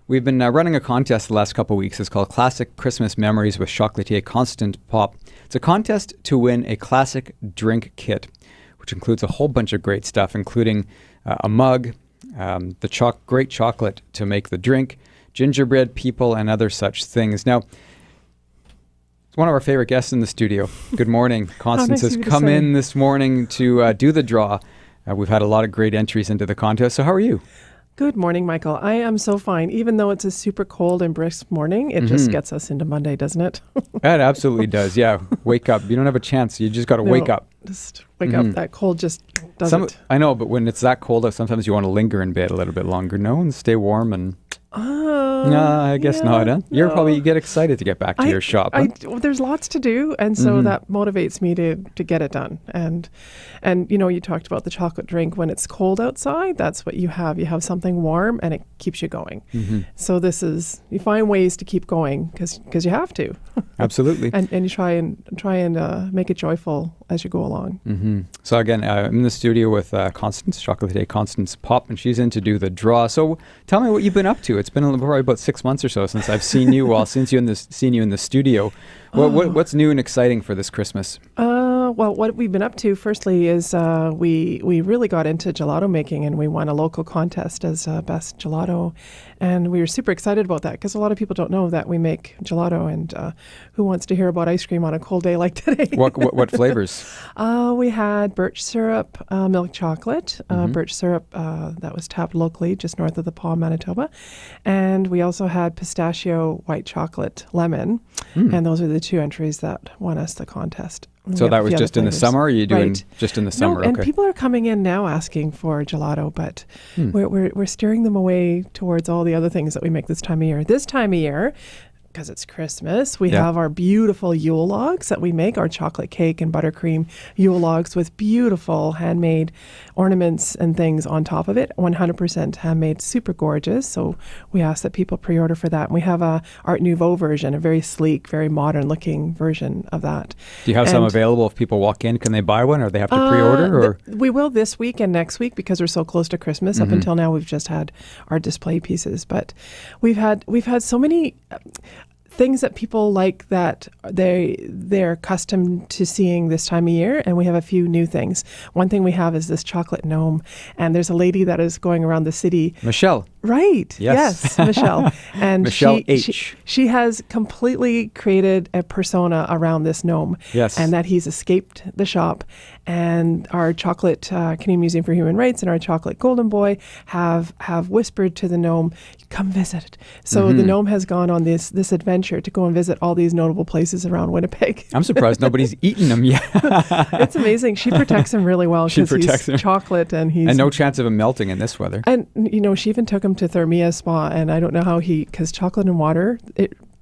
We've been running a contest the last couple of weeks. It's called Classic Christmas Memories with Chocolatier Constance Popp. It's a contest to win a classic drink kit, which includes a whole bunch of great stuff, including a mug, the great chocolate to make the drink, gingerbread people, and other such things. Now, it's one of our favorite guests in the studio. Good morning. Constance has come in this morning to do the draw. We've had a lot of great entries into the contest. So how are you? Good morning, Michael. I am so fine. Even though it's a super cold and brisk morning, it just gets us into Monday, doesn't it? It absolutely does. Yeah. Wake up. You don't have a chance. You just got to wake up. Just wake up. That cold just does it. I know, but when it's that cold, sometimes you want to linger in bed a little bit longer. No, and stay warm and... No, I guess not. Huh? You get excited to get back to your shop. Huh? There's lots to do, and so that motivates me to get it done. And you talked about the chocolate drink. When it's cold outside, that's what you have. You have something warm, and it keeps you going. So you find ways to keep going because you have to. Absolutely. and you try and make it joyful as you go along. So again, I'm in the studio with Chocolatier Constance Popp, and she's in to do the draw. So tell me what you've been up to. It's been probably about 6 months or so since I've seen you. Seen you in the studio. What's new and exciting for this Christmas? Well, what we've been up to, firstly, is we really got into gelato making, and we won a local contest as best gelato, and we were super excited about that because a lot of people don't know that we make gelato, and who wants to hear about ice cream on a cold day like today? What flavors? We had birch syrup, milk chocolate, birch syrup that was tapped locally just north of the Paw, Manitoba, and we also had pistachio white chocolate lemon, and those are the two entries that won us the contest. So that was just in the summer, or are you doing just in the summer? No, and people are coming in now asking for gelato, but we're steering them away towards all the other things that we make this time of year. This time of year, because it's Christmas, we have our beautiful Yule logs that we make, our chocolate cake and buttercream Yule logs with beautiful handmade ornaments and things on top of it, 100% handmade, super gorgeous. So we ask that people pre-order for that. And we have a Art Nouveau version, a very sleek, very modern looking version of that. Do you have some available if people walk in? Can they buy one, or they have to pre-order? Or we will this week and next week because we're so close to Christmas. Up until now, we've just had our display pieces, but we've had so many things that people like that they're accustomed to seeing this time of year, and we have a few new things. One thing we have is this chocolate gnome, and there's a lady that is going around the city. Michelle. Right. Yes, Michelle. And Michelle H. She has completely created a persona around this gnome. Yes. And that he's escaped the shop. And our chocolate Canadian Museum for Human Rights and our chocolate Golden Boy have whispered to the gnome, come visit. So the gnome has gone on this adventure to go and visit all these notable places around Winnipeg. I'm surprised nobody's eaten them yet. It's amazing. She protects him really well because he's chocolate and he's... And no chance of him melting in this weather. And, she even took him to Thermia Spa, and I don't know how because chocolate and water,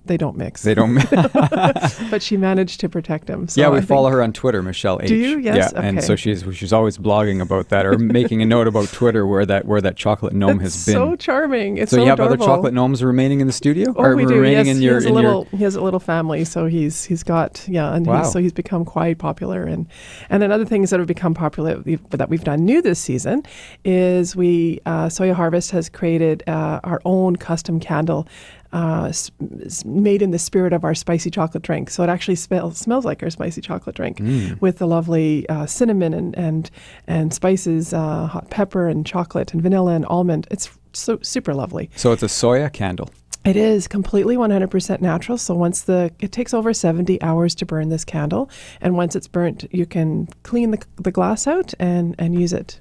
they don't mix. They don't mix. But she managed to protect him. So we follow her on Twitter, Michelle H. Do you? Yes. Yeah, okay. And so she's always blogging about that, or making a note about Twitter where that chocolate gnome has been. So charming. It's so you have adorable. other chocolate gnomes remaining in the studio? Oh, we do. Yes, he has a little family, so he's got so he's become quite popular. And another things that have become popular that we've done new this season is Soya Harvest has created our own custom candle. Made in the spirit of our spicy chocolate drink. So it actually smells like our spicy chocolate drink with the lovely cinnamon and spices, hot pepper and chocolate and vanilla and almond. It's so super lovely. So it's a soya candle. It is completely 100% natural. So it takes over 70 hours to burn this candle. And once it's burnt, you can clean the glass out and use it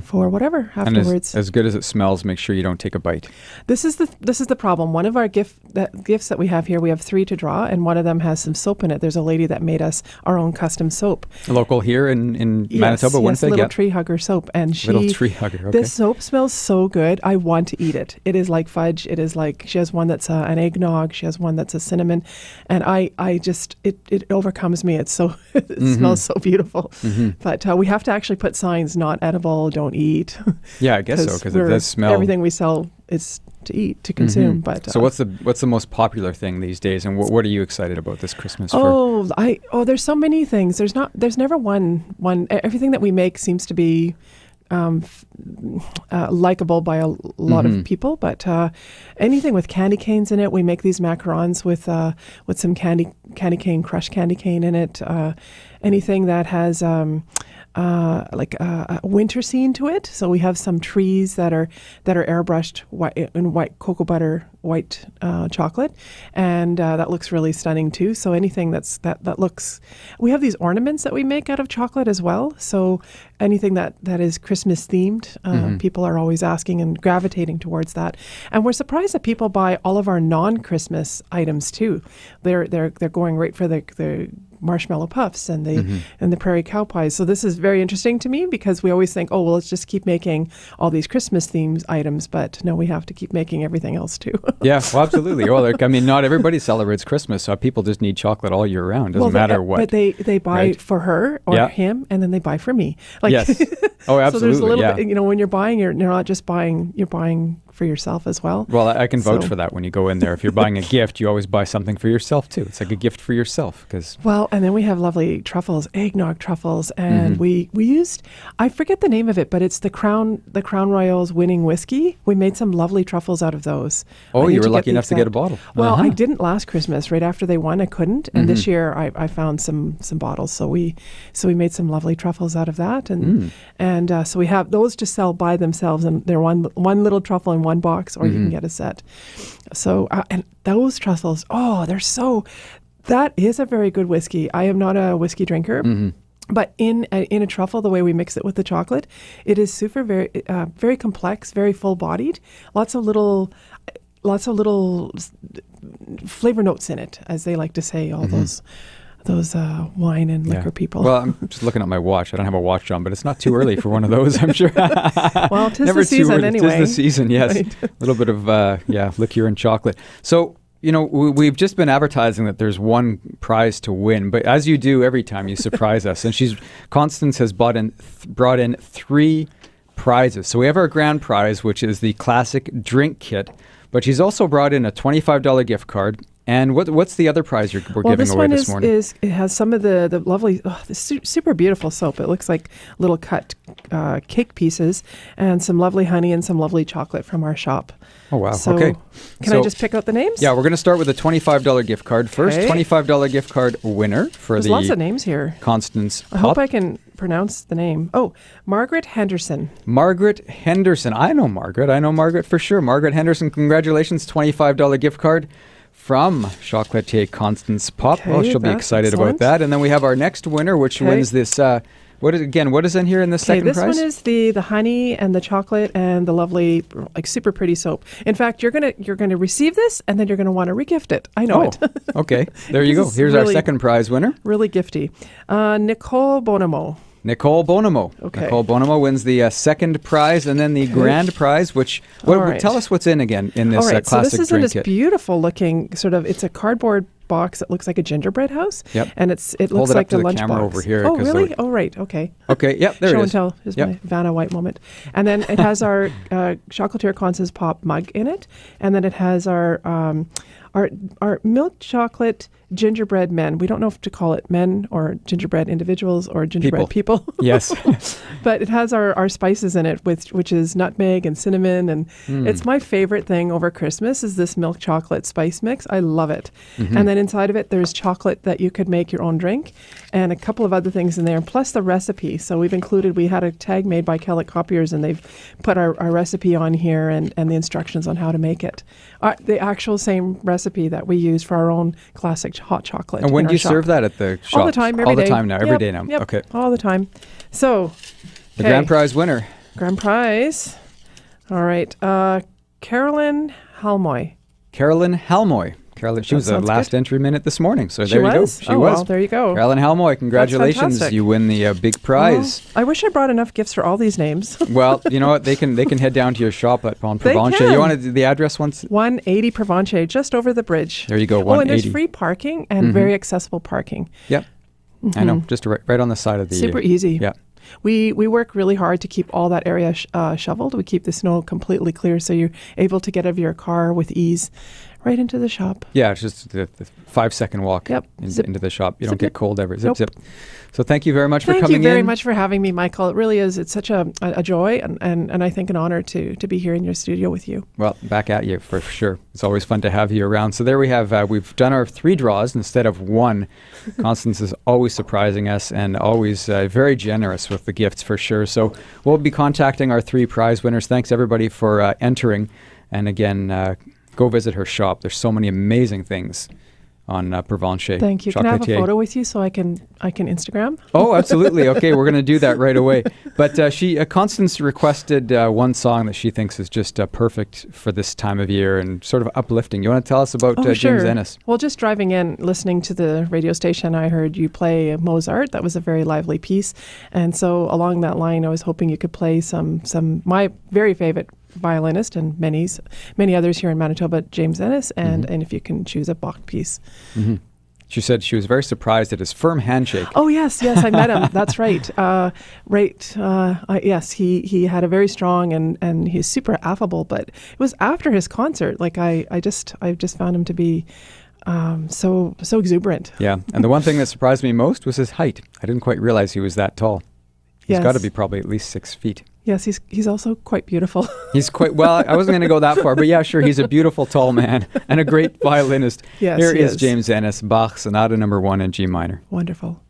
for whatever afterwards. And as good as it smells, make sure you don't take a bite. This is the problem. One of our gifts that we have here, we have 3 to draw, and one of them has some soap in it. There's a lady that made us our own custom soap. Local here in Manitoba, Winnipeg. Little Tree Hugger soap, and Little Tree Hugger. Okay. This soap smells so good. I want to eat it. It is like fudge. It is like she has one that's an eggnog. She has one that's a cinnamon, and I just it overcomes me. It's so it smells so beautiful. But we have to actually put signs: not edible. Don't eat. Yeah, I guess so, because it does smell. Everything we sell is to eat, to consume. But so what's the most popular thing these days, and what are you excited about this Christmas for? There's so many things. There's never one. Everything that we make seems to be likable by a lot of people. But anything with candy canes in it, we make these macarons with some crushed candy cane in it. Anything that has like a winter scene to it. So we have some trees that are airbrushed in white cocoa butter, white chocolate, and that looks really stunning too. So anything that looks, we have these ornaments that we make out of chocolate as well. So anything that is Christmas themed, people are always asking and gravitating towards that. And we're surprised that people buy all of our non-Christmas items too. They're going right for the marshmallow puffs and the prairie cow pies. So this is very interesting to me because we always think, oh, well, let's just keep making all these Christmas themed items, but no, we have to keep making everything else too. Yeah, well, absolutely. Well, I mean, not everybody celebrates Christmas, so people just need chocolate all year round. Doesn't matter what. But they buy for her or him, and then they buy for me. Yes. Oh, absolutely. So there's a little bit, when you're buying, you're not just buying, you're buying for yourself as well. Well, I can vouch for that when you go in there. If you're buying a gift, you always buy something for yourself too. It's like a gift for yourself. Well, and then we have lovely truffles, eggnog truffles, and we used, I forget the name of it, but it's the Crown Royal's winning whiskey. We made some lovely truffles out of those. Oh, you were lucky enough to get a bottle. Well, I didn't last Christmas. Right after they won, I couldn't. And this year I found some bottles. So we made some lovely truffles out of that. And so we have those to sell by themselves, and they're one little truffle in one box, or you can get a set. So, and those truffles, that is a very good whiskey. I am not a whiskey drinker. But in a truffle, the way we mix it with the chocolate, it is very complex, very full-bodied. Lots of little flavor notes in it, as they like to say. All those wine and liquor people. Well, I'm just looking at my watch. I don't have a watch on, but it's not too early for one of those, I'm sure. Well, 'tis the season anyway. 'Tis the season, yes. Right. A little bit of liqueur and chocolate. So, we've just been advertising that there's one prize to win, but as you do every time, you surprise us. And Constance has brought in 3 prizes. So we have our grand prize, which is the classic drink kit, but she's also brought in a $25 gift card. And what's the other prize we're giving away this morning? It has some of the lovely, super beautiful soap. It looks like little cut cake pieces, and some lovely honey and some lovely chocolate from our shop. Oh, wow. So, okay. Can I just pick out the names? Yeah, we're going to start with a $25 gift card. First, $25 gift card winner for There's lots of names here. Constance Popp. I hope I can pronounce the name. Oh, Margaret Henderson. Margaret Henderson. I know Margaret for sure. Margaret Henderson, congratulations. $25 gift card from Chocolatier Constance Popp. Okay, she'll be excited about that. And then we have our next winner, which wins this. What is in here in the second prize? This one is the honey and the chocolate and the lovely, like, super pretty soap. In fact, you're gonna receive this, and then you're gonna want to regift it. I know it. Okay, there you go. Here's our second prize winner. Really gifty. Nicole Bonamo. Nicole Bonamo. Okay. Nicole Bonamo wins the second prize, and then the grand prize, which tell us what's in again in this classic drink kit. So this is in this beautiful looking it's a cardboard box that looks like a gingerbread house. Yep. And it looks like a lunchbox. Camera over here. Oh, really? Oh, right. Okay. Okay. Yep. There it is. Show and tell. Here's my Vanna White moment. And then it has our Chocolatier Constance Popp mug in it, and then it has our milk chocolate gingerbread men. We don't know if to call it men or gingerbread individuals or gingerbread people. Yes. But it has our spices in it, which is nutmeg and cinnamon. And it's my favorite thing over Christmas is this milk chocolate spice mix. I love it. And then inside of it, there's chocolate that you could make your own drink and a couple of other things in there, plus the recipe. So we had a tag made by Kellett Copiers, and they've put our recipe on here and the instructions on how to make it. The actual same recipe that we use for our own classic hot chocolate. And when do you serve that at the shop? All the time, every day. All the time now, every day now. Yep, okay. All the time. So, the grand prize winner. Grand prize. All right. Carolyn Halmoy. Carolyn Halmoy. She was the last entry minute this morning, so there you go. She was. Well, there you go. Carolyn Halmoy, congratulations! You win the big prize. Well, I wish I brought enough gifts for all these names. Well, you know what? They can head down to your shop on Provencher. You want to do the address once? 180 Provencher, just over the bridge. There you go. 180. And there's free parking and very accessible parking. Yep. I know, just right on the side of the. Super easy. Yeah. We work really hard to keep all that area shoveled. We keep the snow completely clear, so you're able to get out of your car with ease right into the shop. Yeah, it's just the 5-second walk into the shop. You don't get cold ever. Zip, zip. So thank you very much for coming in. Thank you very much for having me, Michael. It really is. It's such a joy and I think an honor to be here in your studio with you. Well, back at you for sure. It's always fun to have you around. So there we have, we've done our 3 draws instead of 1. Constance is always surprising us and always very generous with the gifts for sure. So we'll be contacting our 3 prize winners. Thanks everybody for entering. And again, go visit her shop. There's so many amazing things on Provencher. Thank you. Can I have a photo with you so I can Instagram? Oh, absolutely. Okay, we're going to do that right away. But Constance requested one song that she thinks is just perfect for this time of year and sort of uplifting. You want to tell us about James Ennis? Well, just driving in, listening to the radio station, I heard you play Mozart. That was a very lively piece. And so along that line, I was hoping you could play some my very favorite violinist and many others here in Manitoba, James Ennis, and if you can choose a Bach piece. Mm-hmm. She said she was very surprised at his firm handshake. Oh, yes, I met him. That's right. Yes, he had a very strong and he's super affable, but it was after his concert. Like I just found him to be so exuberant. Yeah, and the one thing that surprised me most was his height. I didn't quite realize he was that tall. He's got to be probably at least 6 feet. Yes, he's also quite beautiful. He's quite, well, I wasn't going to go that far, but yeah, sure, he's a beautiful tall man and a great violinist. Yes, Here is James Ennis, Bach Sonata No. 1 in G minor. Wonderful.